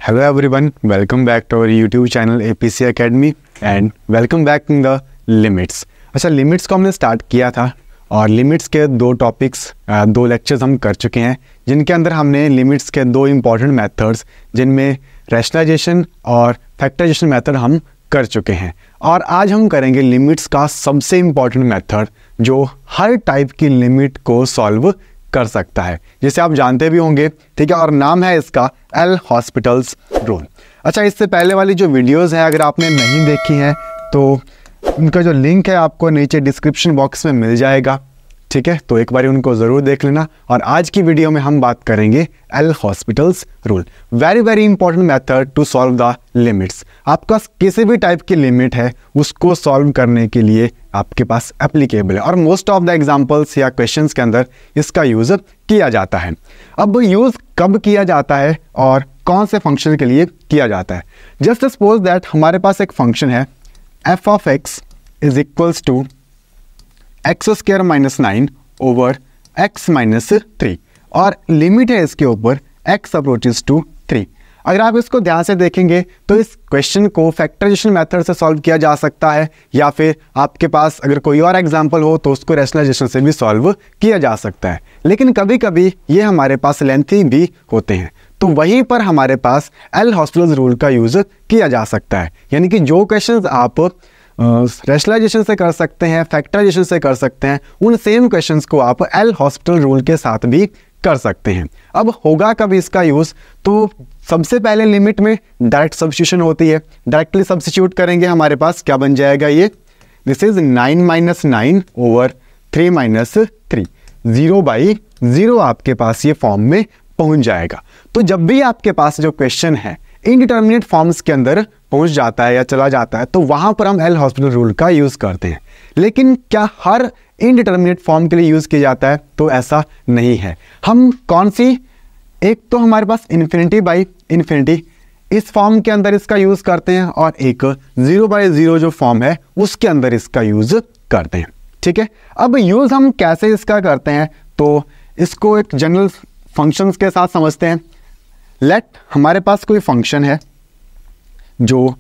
Hello everyone, welcome back to our YouTube channel APC Academy and welcome back in the limits। अच्छा, limits को हमने start किया था और लिमिट्स के दो लेक्चर्स हम कर चुके हैं, जिनके अंदर हमने लिमिट्स के दो इम्पॉर्टेंट मेथड्स जिनमें रैशनलाइजेशन और फैक्टराइजेशन मेथड हम कर चुके हैं। और आज हम करेंगे लिमिट्स का सबसे इम्पॉर्टेंट मेथड जो हर टाइप की लिमिट को सॉल्व कर सकता है, जिसे आप जानते भी होंगे, ठीक है। और नाम है इसका एल हॉस्पिटल्स रूल। अच्छा, इससे पहले वाली जो वीडियोस हैं अगर आपने नहीं देखी हैं तो उनका जो लिंक है आपको नीचे डिस्क्रिप्शन बॉक्स में मिल जाएगा, ठीक है। तो एक बार उनको ज़रूर देख लेना। और आज की वीडियो में हम बात करेंगे L hospital's rule. Very important method to solve the limits. आपका किसी भी टाइप की लिमिट है उसको सॉल्व करने के लिए आपके पास एप्लीकेबल है और मोस्ट ऑफ द एग्जांपल्स या क्वेश्चंस के अंदर इसका यूज़ किया जाता है। अब यूज़ कब किया जाता है और कौन से फंक्शन के लिए किया जाता है? जस्ट सपोज दैट हमारे पास एक फंक्शन है F of X is equals to X square minus 9 over X minus 3 और लिमिट है इसके ऊपर एक्स अप्रोचेस टू 3। अगर आप इसको ध्यान से देखेंगे तो इस क्वेश्चन को फैक्टराइजेशन मेथड से सॉल्व किया जा सकता है, या फिर आपके पास अगर कोई और एग्जांपल हो तो उसको रैशनलाइजेशन से भी सॉल्व किया जा सकता है। लेकिन कभी कभी ये हमारे पास लेंथी भी होते हैं, तो वहीं पर हमारे पास एल हॉस्पिटल्स रूल का यूज़ किया जा सकता है। यानी कि जो क्वेश्चन आप रैशनलाइजेशन से कर सकते हैं, फैक्टराइजेशन से कर सकते हैं, उन सेम क्वेश्चंस को आप एल हॉस्पिटल रूल के साथ भी कर सकते हैं। अब होगा कब इसका यूज़? तो सबसे पहले लिमिट में डायरेक्ट सब्स्टिट्यूशन होती है। डायरेक्टली सब्स्टिट्यूट करेंगे, हमारे पास क्या बन जाएगा? ये दिस इज 9 - 9 ओवर 3 - 3, 0/0 आपके पास ये फॉर्म में पहुंच जाएगा। तो जब भी आपके पास जो क्वेश्चन है इनडिटर्मिनेट फॉर्म्स के अंदर पहुंच जाता है या चला जाता है तो वहां पर हम एल हॉस्पिटल रूल का यूज़ करते हैं। लेकिन क्या हर इनडिटर्मिनेट फॉर्म के लिए यूज़ किया जाता है? तो ऐसा नहीं है। हम कौन सी, एक तो हमारे पास इन्फिनिटी बाई इन्फिनिटी इस फॉर्म के अंदर इसका यूज़ करते हैं और एक 0/0 जो फॉर्म है उसके अंदर इसका यूज़ करते हैं, ठीक है। अब यूज़ हम कैसे इसका करते हैं तो इसको एक जनरल फंक्शंस के साथ समझते हैं। लेट हमारे पास कोई फंक्शन है जो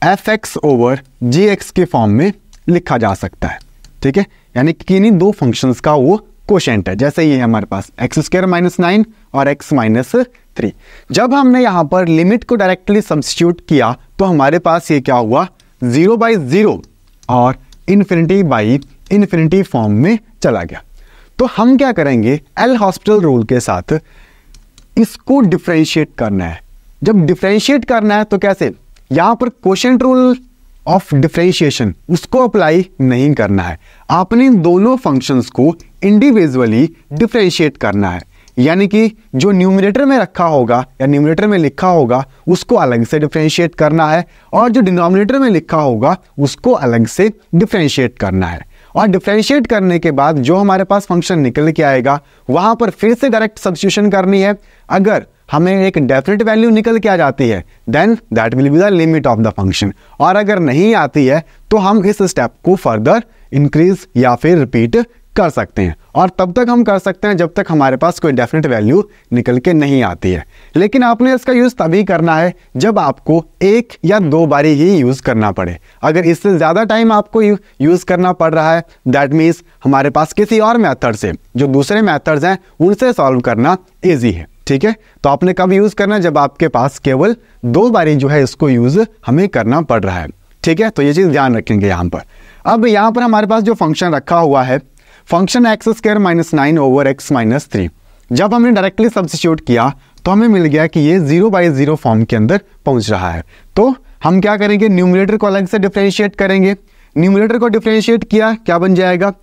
एफ एक्स ओवर जी एक्स के फॉर्म में लिखा जा सकता है, ठीक है। यानी कि इन्हीं दो फंक्शंस का वो कोशेंट है। जैसे ये है हमारे पास एक्स स्क्वायर माइनस 9 और एक्स माइनस 3। जब हमने यहाँ पर लिमिट को डायरेक्टली सब्स्टिट्यूट किया तो हमारे पास ये क्या हुआ? 0/0 और इन्फिनिटी बाई इन्फिनिटी फॉर्म में चला गया। तो हम क्या करेंगे, एल हॉस्पिटल रूल के साथ इसको डिफरेंशिएट करना है। जब डिफरेंशिएट करना है तो कैसे? यहाँ पर कोशेंट रूल ऑफ डिफरेंशिएशन उसको अप्लाई नहीं करना है, आपने दोनों फंक्शंस को इंडिविजुअली डिफरेंशिएट करना है। यानी कि जो न्यूमरेटर में रखा होगा या न्यूमरेटर में लिखा होगा उसको अलग से डिफरेंशिएट करना है और जो डिनोमिनेटर में लिखा होगा उसको अलग से डिफरेंशिएट करना है। और डिफरेंशिएट करने के बाद जो हमारे पास फंक्शन निकल के आएगा वहां पर फिर से डायरेक्ट सब्स्टिट्यूशन करनी है। अगर हमें एक डेफिनेट वैल्यू निकल के आ जाती है then that will be the limit of the function, और अगर नहीं आती है तो हम इस स्टेप को फर्दर इंक्रीज या फिर रिपीट कर सकते हैं। और तब तक हम कर सकते हैं जब तक हमारे पास कोई डेफिनेट वैल्यू निकल के नहीं आती है। लेकिन आपने इसका यूज़ तभी करना है जब आपको एक या दो बारी ही यूज़ करना पड़े। अगर इससे ज़्यादा टाइम आपको यूज़ करना पड़ रहा है दैट मीन्स हमारे पास किसी और मेथड से, जो दूसरे मेथड्स हैं उनसे सॉल्व करना ईजी है, ठीक है। तो आपने कब यूज़ करना है? जब आपके पास केवल दो बारी जो है इसको यूज़ हमें करना पड़ रहा है, ठीक है। तो ये चीज़ ध्यान रखेंगे यहाँ पर। अब यहाँ पर हमारे पास जो फंक्शन रखा हुआ है function x square minus 9 over X minus 3, जब हमने डायरेक्टली सब्स्टिट्यूट किया तो हमें मिल गया कि ये 0/0 फॉर्म के अंदर पहुंच रहा है। तो हम क्या करेंगे, न्यूमरेटर को अलग से डिफरेंशिएट करेंगे। न्यूमरेटर को डिफरेंशिएट किया, क्या बन जाएगा?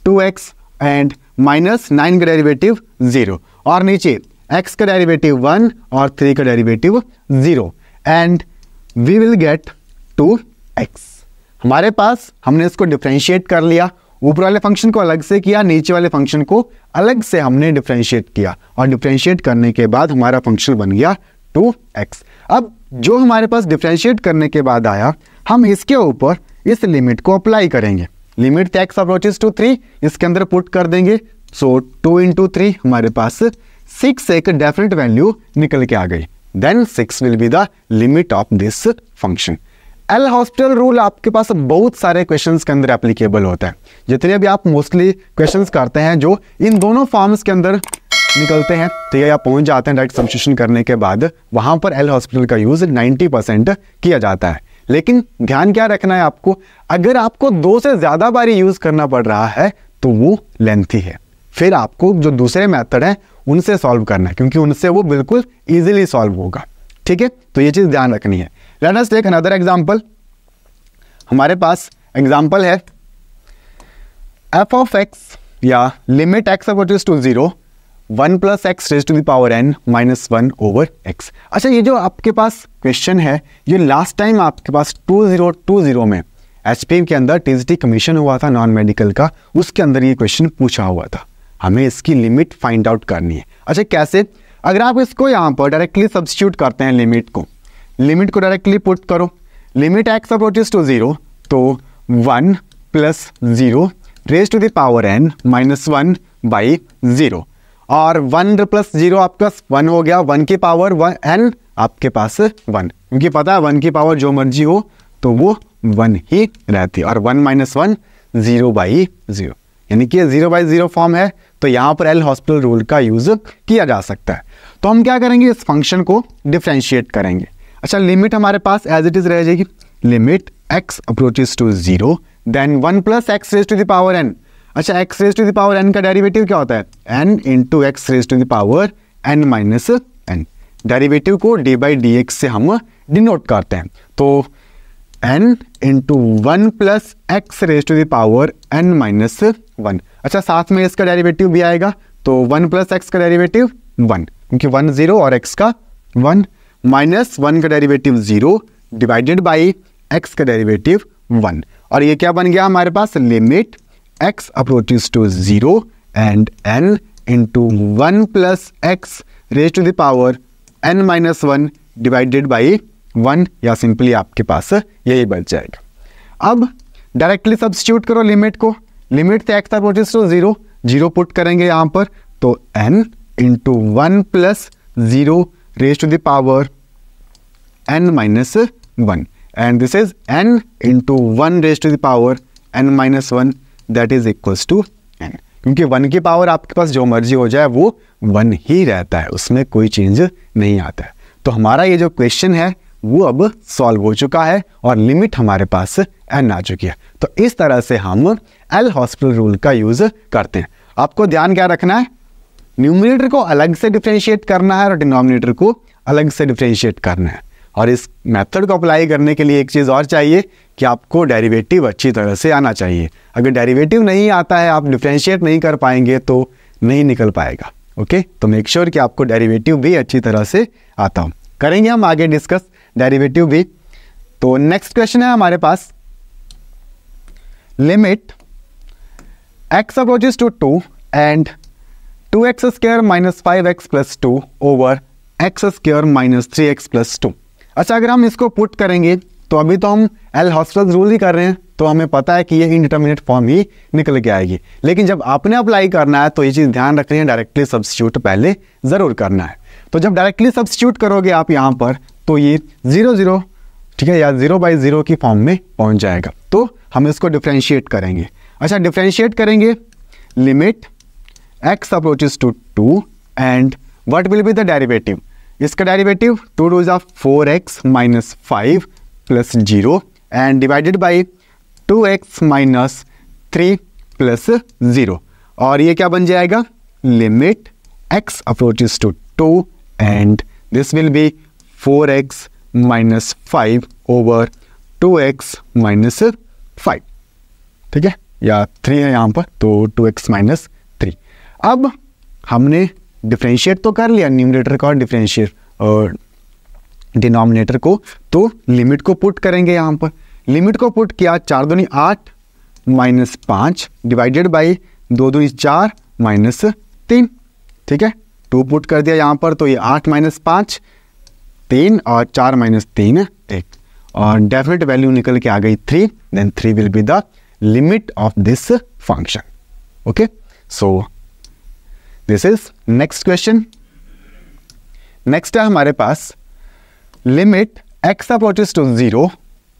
2x एंड माइनस 9 का डेरिवेटिव 0 और नीचे x का डेरिवेटिव 1 और 3 का derivative 0 and we will get 2x। हमारे पास हमने इसको डिफरेंशिएट कर लिया, ऊपर वाले फंक्शन को अलग से किया, नीचे वाले फंक्शन को अलग से हमने डिफरेंशिएट किया और डिफरेंशिएट करने के बाद हमारा फंक्शन बन गया 2x। अब जो हमारे पास डिफरेंशिएट करने के बाद आया हम इसके ऊपर इस लिमिट को अप्लाई करेंगे। लिमिट x अप्रोचेस टू 3 इसके अंदर पुट कर देंगे। सो 2 × 3 हमारे पास 6 एक डेफिनेट वैल्यू निकल के आ गई। Then 6 will be the limit of this function. L hospital rule आपके पास बहुत सारे क्वेश्चंस के अंदर एप्लीकेबल होता है। जितने भी आप मोस्टली क्वेश्चंस करते हैं जो इन दोनों फॉर्म्स के अंदर निकलते हैं, तो ये आप पहुंच जाते हैं डायरेक्ट सब्स्टिट्यूशन करने के बाद, वहां पर एल हॉस्पिटल का यूज 90% किया जाता है। लेकिन ध्यान क्या रखना है आपको, अगर आपको 2 से ज्यादा बारी यूज करना पड़ रहा है तो वो लेंथी है। फिर आपको जो दूसरे मेथड है उनसे सॉल्व करना है, क्योंकि उनसे वो बिल्कुल इजीली सॉल्व होगा। ठीक है, तो ये चीज ध्यान रखनी है। Let us take another example. हमारे पास एग्जांपल है f ऑफ x या limit x approaches to 0 1 plus x raise to the power n minus 1 over x। अच्छा, ये जो आपके पास क्वेश्चन है, ये लास्ट टाइम आपके पास 2020 में HP के अंदर TGT कमीशन हुआ था नॉन मेडिकल का, उसके अंदर ये क्वेश्चन पूछा हुआ था। हमें इसकी लिमिट फाइंड आउट करनी है। अच्छा, कैसे? अगर आप इसको यहाँ पर डायरेक्टली सब्स्टिट्यूट करते हैं, लिमिट को डायरेक्टली पुट करो। लिमिट x अप्रोचेस टू 0, तो 1 plus 0 raise to the power n minus 1 by 0, और 1 प्लस 0 आपका 1 हो गया, 1 की पावर n आपके पास 1, क्योंकि पता है 1 की पावर जो मर्जी हो तो वो 1 ही रहती है, और 1 माइनस 1 0 बाई 0, यानी कि 0 बाई 0 फॉर्म है। तो यहाँ पर एल हॉस्पिटल रूल का यूज किया जा सकता है। तो हम क्या करेंगे, इस फंक्शन को डिफरेंशिएट करेंगे। अच्छा, लिमिट हमारे पास एज इट इज रह जाएगी, limit x approaches to 0 then 1 plus x raise to the power n। अच्छा, x raise to the power n का डेरिवेटिव क्या होता है, n into x raise to the power n minus n। Derivative को d by d x से हम denote करते हैं, तो n into 1 plus x raise to the power n minus 1। अच्छा, साथ में इसका डेरिवेटिव भी आएगा, तो 1 प्लस एक्स का डेरिवेटिव 1, क्योंकि 1 0 और x का 1, माइनस 1 का डेरिवेटिव 0 डिवाइडेड बाई x का डेरिवेटिव 1। और ये क्या बन गया हमारे पास, limit x approaches to 0 and n into 1 plus x raise to the power n minus 1 divided by 1, या सिंपली आपके पास यही बच जाएगा। अब डायरेक्टली सब्स्टिट्यूट करो लिमिट को, लिमिट से x अप्रोचेस टू 0, 0 पुट करेंगे यहाँ पर, तो n into 1 plus 0 raise to the power n minus 1, and this is n into 1 raise to the power n minus 1, that is equals to n। क्योंकि 1 की power आपके पास जो मर्जी हो जाए वो 1 ही रहता है, उसमें कोई चेंज नहीं आता है। तो हमारा ये जो क्वेश्चन है वो अब सॉल्व हो चुका है और लिमिट हमारे पास n आ चुकी है। तो इस तरह से हम एल हॉस्पिटल रूल का यूज करते हैं। आपको ध्यान क्या रखना है, न्यूमरेटर को अलग से डिफरेंशिएट करना है और डिनोमिनेटर को अलग से डिफरेंशिएट करना है। और इस मेथड को अप्लाई करने के लिए एक चीज़ और चाहिए कि आपको डेरिवेटिव अच्छी तरह से आना चाहिए। अगर डेरिवेटिव नहीं आता है, आप डिफरेंशिएट नहीं कर पाएंगे तो नहीं निकल पाएगा। ओके, तो मेक श्योर कि आपको डेरिवेटिव भी अच्छी तरह से आता हो। करेंगे हम आगे डिस्कस डेरिवेटिव भी। तो नेक्स्ट क्वेश्चन है हमारे पास, limit x approaches to 2 and 2x square minus 5x plus 2 over x square minus 3x plus 2। अच्छा, अगर हम इसको पुट करेंगे तो अभी तो हम एल हॉस्पिटल रूल ही कर रहे हैं, तो हमें पता है कि ये इनडिटर्मिनेट फॉर्म ही निकल के आएगी। लेकिन जब आपने अप्लाई करना है तो ये चीज़ ध्यान रखनी है, डायरेक्टली सब्स्टिट्यूट पहले ज़रूर करना है। तो जब डायरेक्टली सब्स्टिट्यूट करोगे आप यहाँ पर, तो ये 0 0, ठीक है, या 0 बाई 0 की फॉर्म में पहुँच जाएगा। तो हम इसको डिफ्रेंशिएट करेंगे। अच्छा, डिफ्रेंशिएट करेंगे, limit x approaches to 2 and what will be the derivative. इसका डेरिवेटिव 2 2 जा 4x minus 5 plus 0 and divided by 2x minus 3 plus 0, और ये क्या बन जाएगा, limit x approaches to 2 and this will be 4x minus 5 over 2x minus 5, ठीक है, या 3 है यहाँ पर, तो 2x माइनस 3। अब हमने डिफरेंशिएट तो कर लिया न्यूमरेटर का और डिफरेंशिएट और डिनोमिनेटर को, तो लिमिट को पुट करेंगे यहाँ पर। लिमिट को पुट किया, 4 दूनी 8 माइनस 5 डिवाइडेड बाई 2 दूनी 4 माइनस 3, ठीक है, 2 पुट कर दिया यहाँ पर, तो ये 8 माइनस 5 3 और 4 माइनस 3 1, और डेफिनेट वैल्यू निकल के आ गई 3, then 3 will be the limit of this function. Okay, so this is next question. Next है हमारे पास limit x approaches to 0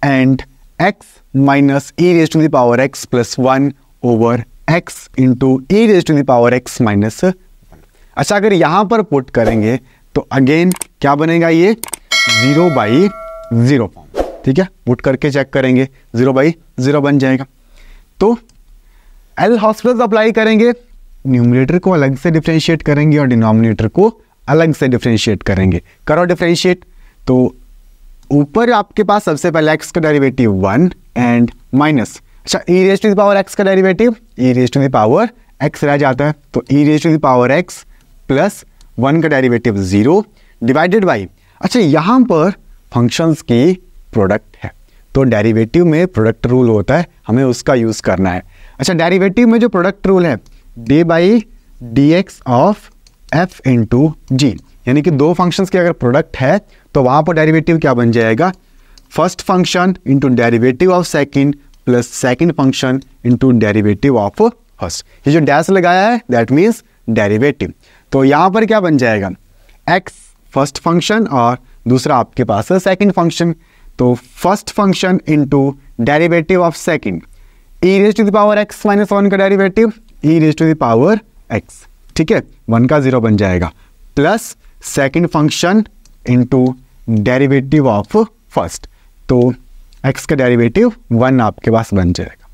and x minus e raise to the power x plus 1 over x into e raise to the power x minus 1। अच्छा, अगर यहाँ पर put करेंगे तो again क्या बनेगा, ये 0/0 फॉर्म। ठीक है, पुट करके चेक करेंगे 0/0 बन जाएगा। तो एल हॉस्पिटल अप्लाई करेंगे, न्यूमरेटर को अलग से डिफरेंशिएट करेंगे और डिनोमिनेटर को अलग से डिफरेंशिएट करेंगे। करो डिफरेंशिएट, तो ऊपर आपके पास सबसे पहले x का डेरिवेटिव 1 एंड माइनस, अच्छा e raise to the power x का derivative e raise to the power x रह जाता है, तो e raise to the power x plus 1 का डेरिवेटिव 0 डिवाइडेड बाई, अच्छा यहाँ पर फंक्शंस की प्रोडक्ट है तो डेरिवेटिव में प्रोडक्ट रूल होता है, हमें उसका यूज़ करना है। अच्छा, डेरिवेटिव में जो प्रोडक्ट रूल है d by d x of f into g, यानी कि दो फंक्शंस के अगर प्रोडक्ट है तो वहाँ पर डेरिवेटिव क्या बन जाएगा, first function into derivative of second plus second function into derivative of first. ये जो डैश लगाया है दैट मीन्स डेरिवेटिव। तो यहाँ पर क्या बन जाएगा, x फर्स्ट फंक्शन और दूसरा आपके पास है सेकेंड फंक्शन, तो first function into derivative of second e raise to the power x minus 1 का derivative e raise to the power x, ठीक है 1 का 0 बन जाएगा, plus second function into derivative of first, तो x का डेरिवेटिव 1 आपके पास बन जाएगा।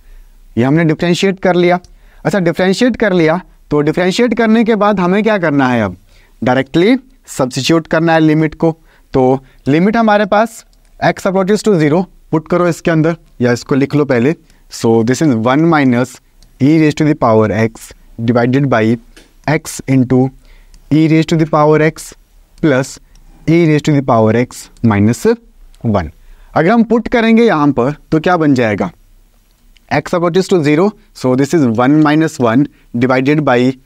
ये हमने डिफरेंशिएट कर लिया। अच्छा, डिफरेंशिएट कर लिया तो डिफरेंशिएट करने के बाद हमें क्या करना है, अब डायरेक्टली सब्स्टिट्यूट करना है लिमिट को। तो लिमिट हमारे पास x अप्रोचेस टू 0 पुट करो इसके अंदर, या इसको लिख लो पहले। So this is 1 minus e raise to the power x divided by x into e raise to the power x plus e raise to the power x minus 1। अगर हम पुट करेंगे यहाँ पर तो क्या बन जाएगा, x approaches to 0, so this is 1 minus 1 divided by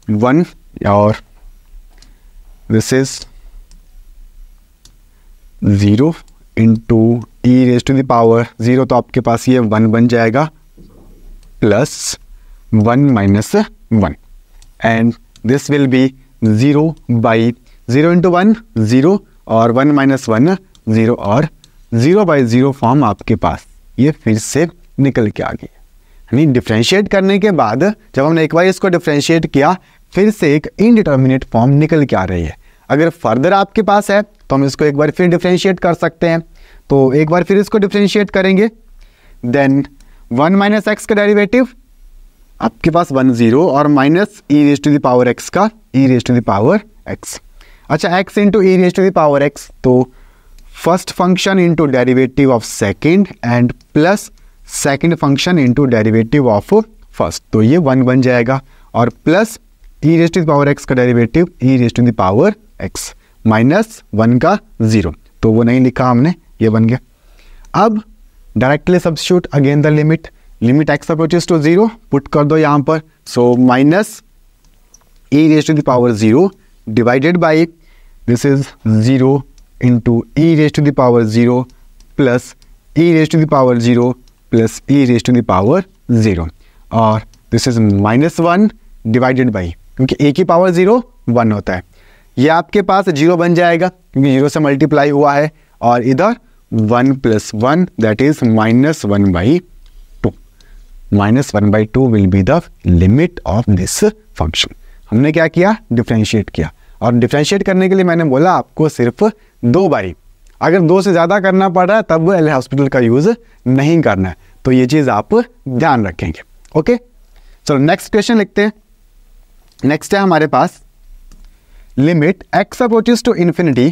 1 और this is 0 into e raise to the power 0, तो आपके पास ये 1 बन जाएगा plus 1 minus 1 and this will be 0/0 into 1 0 और 1 माइनस 1 0 और 0/0 फॉर्म आपके पास ये फिर से निकल के आ गई। यानी डिफरेंशिएट करने के बाद जब हमने एक बार इसको डिफरेंशिएट किया फिर से एक इनडिटर्मिनेट फॉर्म निकल के आ रही है। अगर फर्दर आपके पास है तो हम इसको एक बार फिर डिफरेंशिएट कर सकते हैं। तो एक बार फिर इसको डिफरेंशिएट करेंगे, देन 1 माइनस एक्स का डेरिवेटिव आपके पास 1 0 और minus e raise to the power x का e raise to the power x। अच्छा, x into e raise to the power x, तो first function into derivative of second and plus second function into derivative of first, तो ये 1 बन जाएगा और plus e raise to the power x का derivative e raise to the power x minus 1 का 0, तो वो नहीं लिखा हमने, ये बन गया। अब directly substitute again the limit x approaches to 0 put कर दो यहाँ पर, so minus e raise to the power 0 divided by this is 0 into e raise to the power 0 plus e raise to the power 0 plus e raise to the power 0 और this is minus 1 divided by, क्योंकि a की power 0 1 होता है, ये आपके पास 0 बन जाएगा क्योंकि 0 से मल्टीप्लाई हुआ है, और इधर 1 plus 1 that is minus 1/2। Minus 1/2 will be the limit of this function. हमने क्या किया, डिफरेंशिएट किया, और डिफरेंशिएट करने के लिए मैंने बोला आपको सिर्फ 2 बारी, अगर 2 से ज़्यादा करना पड़ रहा है तब एल हॉस्पिटल का यूज़ नहीं करना है, तो ये चीज़ आप ध्यान रखेंगे। ओके, चलो नेक्स्ट क्वेश्चन लिखते हैं। नेक्स्ट है हमारे पास limit x approaches to infinity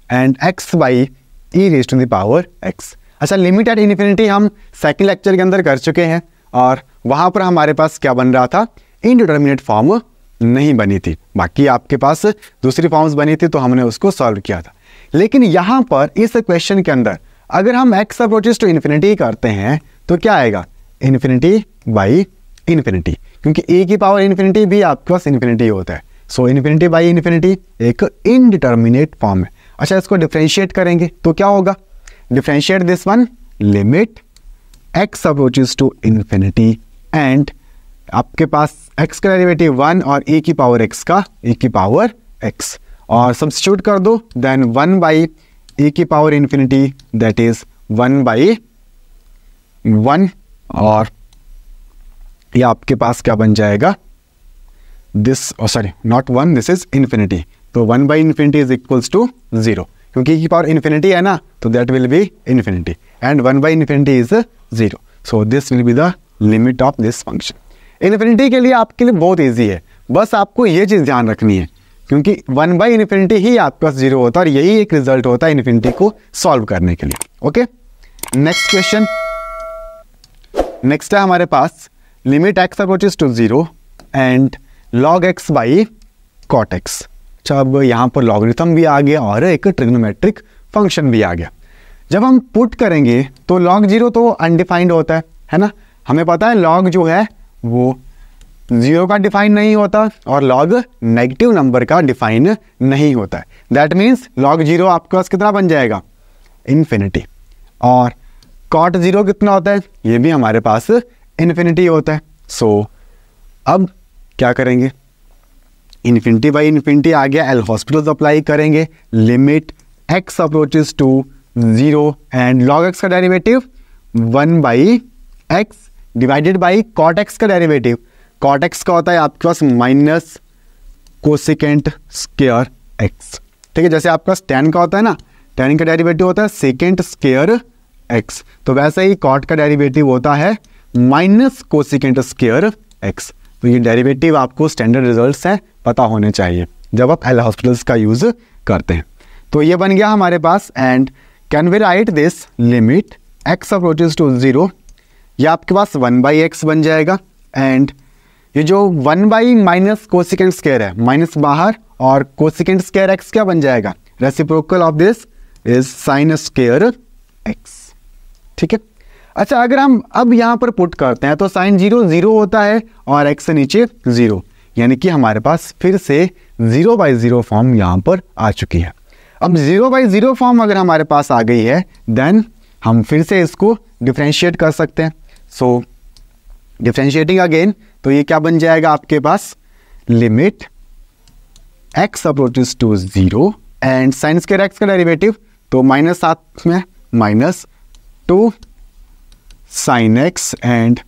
and x by e raise to the power x। अच्छा, लिमिट एट इन्फिनिटी हम सेकंड लेक्चर के अंदर कर चुके हैं और वहाँ पर हमारे पास क्या बन रहा था, इनडिटर्मिनेट फॉर्म नहीं बनी थी, बाकी आपके पास दूसरी फॉर्म्स बनी थी तो हमने उसको सॉल्व किया था। लेकिन यहाँ पर इस क्वेश्चन के अंदर अगर हम x अप्रोचेस टू इन्फिनिटी करते हैं तो क्या आएगा, इन्फिनिटी बाई इन्फिनिटी, क्योंकि a की पावर इन्फिनिटी भी आपके पास इन्फिनिटी होता है, सो इन्फिनिटी बाई इन्फिनिटी एक इनडिटर्मिनेट फॉर्म है। अच्छा, इसको डिफरेंशिएट करेंगे तो क्या होगा, differentiate this one, limit x approaches to infinity and आपके पास x का डेरिवेटिव 1 और e की पावर x का e की पावर x, और सब्स्टिट्यूट कर दो, देन 1 बाई e की पावर इन्फिनिटी दैट इज 1/1, और ये आपके पास क्या बन जाएगा, this sorry not 1, this is infinity, तो 1/इन्फिनिटी इज इक्वल्स टू 0, क्योंकि की पावर इन्फिनिटी है ना, तो that will be infinity and 1/इन्फिनिटी is 0, so this will be the limit of this function. Infinity के लिए आपके लिए बहुत ईजी है, बस आपको ये चीज़ ध्यान रखनी है, क्योंकि 1/इन्फिनिटी ही आपके पास 0 होता है, और यही एक रिजल्ट होता है इन्फिनिटी को सॉल्व करने के लिए। ओके, नेक्स्ट क्वेश्चन, नेक्स्ट है हमारे पास limit x approaches to 0 and log x by cot x। अच्छा, अब यहाँ पर लॉगरिथम भी आ गया और एक ट्रिग्नोमेट्रिक फंक्शन भी आ गया। जब हम पुट करेंगे तो log 0 तो अनडिफाइंड होता है ना, हमें पता है log जो है वो 0 का डिफाइन नहीं होता और log नेगेटिव नंबर का डिफाइन नहीं होता है। दैट मीन्स log 0 आपके पास कितना बन जाएगा, इन्फिनिटी, और cot 0 कितना होता है, ये भी हमारे पास इन्फिनिटी होता है। सो अब क्या करेंगे, इन्फिनिटी बाई इन्फिनिटी आ गया, एल हॉस्पिटल्स अप्लाई करेंगे, limit x approaches to 0 and log x का derivative 1/x divided by cot x का डेरिवेटिव, cot x का होता है आपके पास माइनस कोसेकेंट स्क्वायर x। ठीक है, जैसे आपके पास tan का होता है ना, tan का डेरिवेटिव होता है सेकेंट स्क्वायर x, तो वैसे ही cot का डेरिवेटिव होता है माइनस कोसेकेंट स्क्वायर x। तो ये डेरिवेटिव आपको स्टैंडर्ड रिजल्ट्स हैं पता होने चाहिए जब आप एल हॉस्पिटल्स का यूज़ करते हैं। तो ये बन गया हमारे पास, and can we write this limit x approaches to 0, ये आपके पास 1/x बन जाएगा, एंड ये जो 1/ माइनस कोसेकेंट स्क्वायर है, माइनस बाहर और कोसेकेंट स्क्वायर x क्या बन जाएगा, reciprocal of this is sine square x। ठीक है, अच्छा अगर हम अब यहाँ पर पुट करते हैं तो साइन 0 0 होता है और x से नीचे 0, यानी कि हमारे पास फिर से 0/0 फॉर्म यहाँ पर आ चुकी है। अब 0/0 फॉर्म अगर हमारे पास आ गई है, देन हम फिर से इसको डिफ्रेंशिएट कर सकते हैं। सो डिफ्रेंशिएटिंग अगेन, तो ये क्या बन जाएगा आपके पास, limit x approaches to 0 and sine square x का डेरिवेटिव, तो माइनस साथ में minus 2 sine x and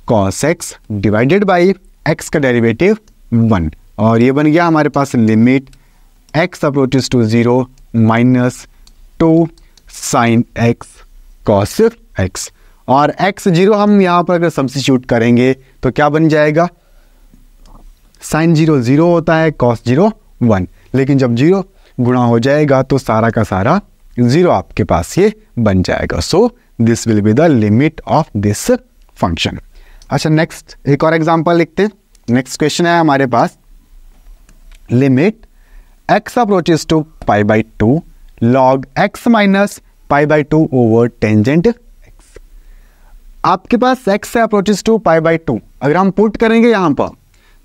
cos x divided by x का डेरिवेटिव 1, और ये बन गया हमारे पास limit x approaches to 0 minus 2 sine x cos x, और x 0 हम यहाँ पर अगर सब्स्टिट्यूट करेंगे तो क्या बन जाएगा, साइन 0 0 होता है, कॉस 0 1, लेकिन जब 0 गुणा हो जाएगा तो सारा का सारा 0 आपके पास ये बन जाएगा। So this will be the limit of this function. अच्छा, नेक्स्ट एक और एग्जांपल लिखते हैं। नेक्स्ट क्वेश्चन है हमारे पास, limit x approaches to π/2 log x minus π/2 over tangent x। आपके पास x है अप्रोचेस टू π/2, अगर हम पुट करेंगे यहाँ पर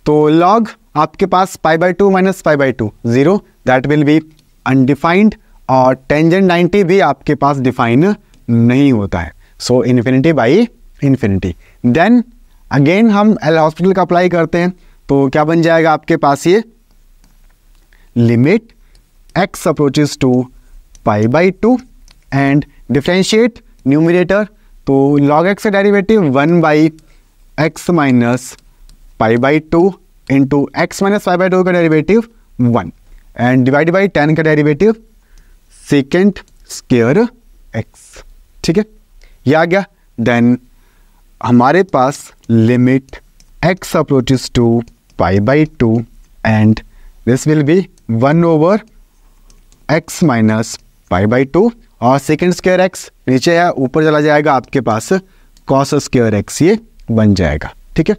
तो log आपके पास π/2 minus π/2 0, that will be undefined, और टेंजेंट 90 भी आपके पास डिफाइन नहीं होता है। So infinity by infinity, then again हम एल हॉस्पिटल का अप्लाई करते हैं, तो क्या बन जाएगा आपके पास, ये limit x approaches to π/2 and differentiate numerator, तो log x का derivative 1/x minus π/2 into x minus π/2 का derivative 1 and divide by tan का डेरिवेटिव सेकेंड स्क्वायर x। ठीक है, ये आ गया। देन हमारे पास limit x approaches to π/2 and this will be 1/x minus π/2, और सेकेंड स्क्वायर x नीचे है, ऊपर चला जाएगा आपके पास कॉस स्क्वायर x, ये बन जाएगा। ठीक है,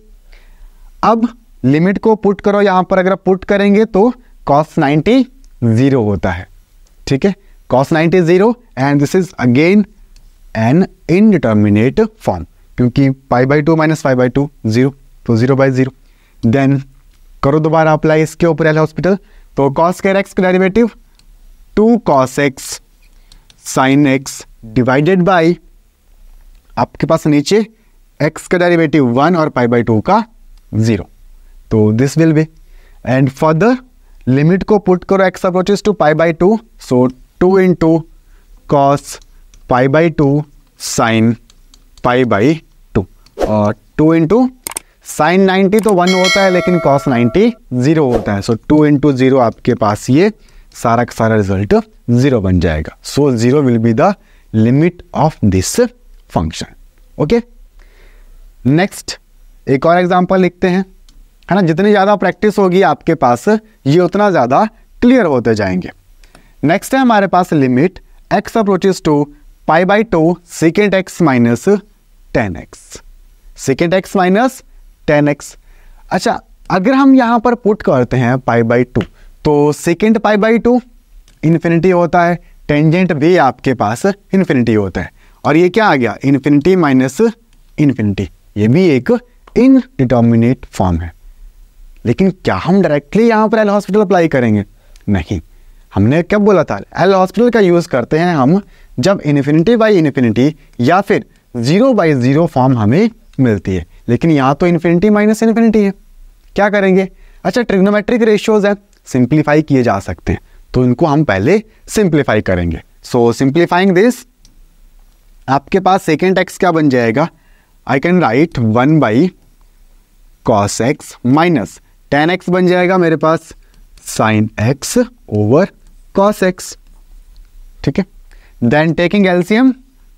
अब लिमिट को पुट करो यहाँ पर, अगर पुट करेंगे तो cos 90 0 होता है। ठीक है, cos 90 0 and this is again an indeterminate form, क्योंकि π/2 माइनस π/2 0, तो 0/0। देन करो दोबारा अप्लाई इसके ऊपर एल हॉस्पिटल, तो cos स्क्वायर x का derivative 2 cos x sine x divided by आपके पास नीचे x का डेरिवेटिव 1 और π/2 का 0, तो this will be, and further limit को पुट करो x approaches to π/2, so 2 into cos pi by 2 sine pi by 2 और 2 इंटू साइन 90 तो 1 होता है लेकिन कॉस 90 0 होता है। सो 2 इंटू 0 आपके पास ये सारा का सारा रिजल्ट 0 बन जाएगा। सो 0 will be the limit of this function. Okay, next एक और एग्जांपल लिखते हैं, है ना। जितनी ज़्यादा प्रैक्टिस होगी आपके पास ये उतना ज़्यादा क्लियर होते जाएंगे। नेक्स्ट है हमारे पास limit x approaches to pi by 2 second x minus 10x, second x minus 10x। अच्छा, अगर हम यहाँ पर पुट करते हैं पाई बाई 2 तो सेकेंड पाई बाई 2 इन्फिनिटी होता है, टेंजेंट भी आपके पास इन्फिनिटी होता है, और ये क्या आ गया इन्फिनिटी माइनस इन्फिनिटी, ये भी एक इनडिटर्मिनेट फॉर्म है। लेकिन क्या हम डायरेक्टली यहाँ पर एल हॉस्पिटल अप्लाई करेंगे? नहीं, हमने क्या बोला था, एल हॉस्पिटल का यूज़ करते हैं हम जब इन्फिनिटी बाई इन्फिनिटी या फिर 0 बाई 0 फॉर्म हमें मिलती है। लेकिन यहाँ तो इन्फिनिटी माइनस इन्फिनिटी है, क्या करेंगे? अच्छा, ट्रिग्नोमेट्रिक रेशियोज है, सिंप्लीफाई किए जा सकते हैं, तो इनको हम पहले सिंप्लीफाई करेंगे। सो सिंप्लीफाइंग दिस आपके पास सेकेंड एक्स क्या बन जाएगा, I can write 1 by cos x minus 10x बन जाएगा मेरे पास sine x over cos x. ठीक है, then taking LCM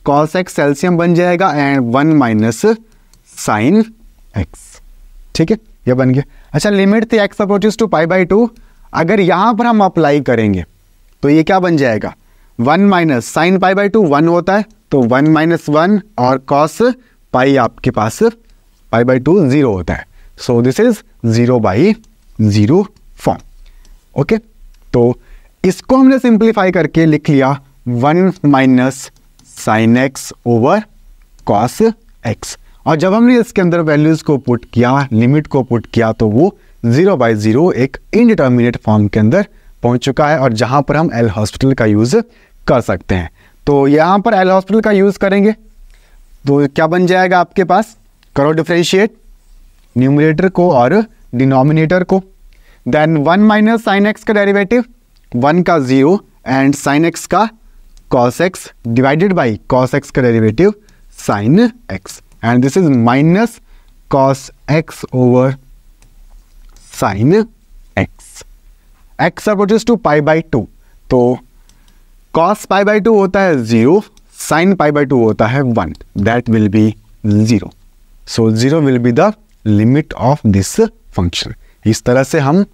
cos x LCM बन जाएगा एंड 1 माइनस साइन एक्स। ठीक है, ये बन गया। अच्छा, लिमिट थी x approaches to pi by 2, अगर यहाँ पर हम अप्लाई करेंगे तो ये क्या बन जाएगा 1 माइनस साइन पाई बाई 2 1 होता है, तो 1 माइनस 1 और कॉस पाई आपके पास पाई बाई 2 0 होता है। सो this is 0 by 0 form. Okay, तो इसको हमने सिंप्लीफाई करके लिख लिया 1 minus sine x over cos x, और जब हमने इसके अंदर वैल्यूज को पुट किया, लिमिट को पुट किया, तो वो 0 बाई 0 एक इनडिटर्मिनेट फॉर्म के अंदर पहुंच चुका है, और जहां पर हम एल हॉस्पिटल का यूज कर सकते हैं। तो यहां पर एल हॉस्पिटल का यूज करेंगे तो क्या बन जाएगा आपके पास, करो डिफरेंशिएट न्यूमरेटर को और डिनोमिनेटर को, देन 1 माइनस साइन एक्स का डेरिवेटिव 1 का 0 एंड साइन एक्स का cos x divided by cos x का derivative sine x, and this is minus cos x over sine x. X approaches to pi by 2, तो cos pi by 2 होता है 0, sign pi by 2 होता है 1, that will B 0। So 0 will be the limit of this function. इस तरह से हम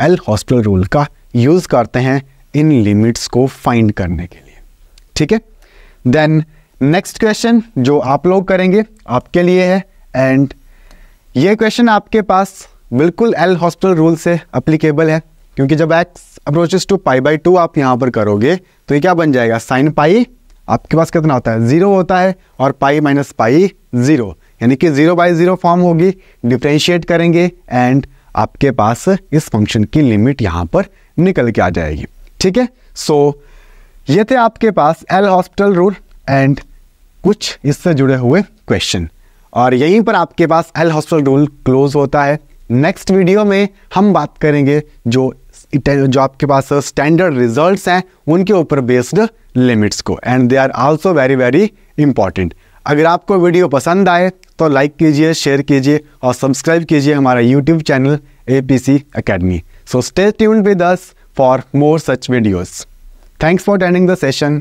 L hospital rule का यूज करते हैं इन लिमिट्स को फाइंड करने के लिए। ठीक है, देन नेक्स्ट क्वेश्चन जो आप लोग करेंगे आपके लिए है, एंड ये क्वेश्चन आपके पास बिल्कुल एल हॉस्पिटल रूल से अप्लीकेबल है, क्योंकि जब x approaches to pi by 2 आप यहाँ पर करोगे तो ये क्या बन जाएगा, साइन पाई आपके पास कितना होता है 0 होता है, और पाई माइनस पाई 0, यानी कि 0 बाई 0 फॉर्म होगी। डिफरेंशिएट करेंगे एंड आपके पास इस फंक्शन की लिमिट यहाँ पर निकल के आ जाएगी। ठीक है, सो ये थे आपके पास एल हॉस्पिटल रूल एंड कुछ इससे जुड़े हुए क्वेश्चन, और यहीं पर आपके पास एल हॉस्पिटल रूल क्लोज होता है। नेक्स्ट वीडियो में हम बात करेंगे जो आपके पास स्टैंडर्ड रिजल्ट्स हैं उनके ऊपर बेस्ड लिमिट्स को, and they are also very very important. अगर आपको वीडियो पसंद आए तो लाइक कीजिए, शेयर कीजिए और सब्सक्राइब कीजिए हमारा YouTube channel APC Academy। So stay tuned with us for more such videos. Thanks for attending the session.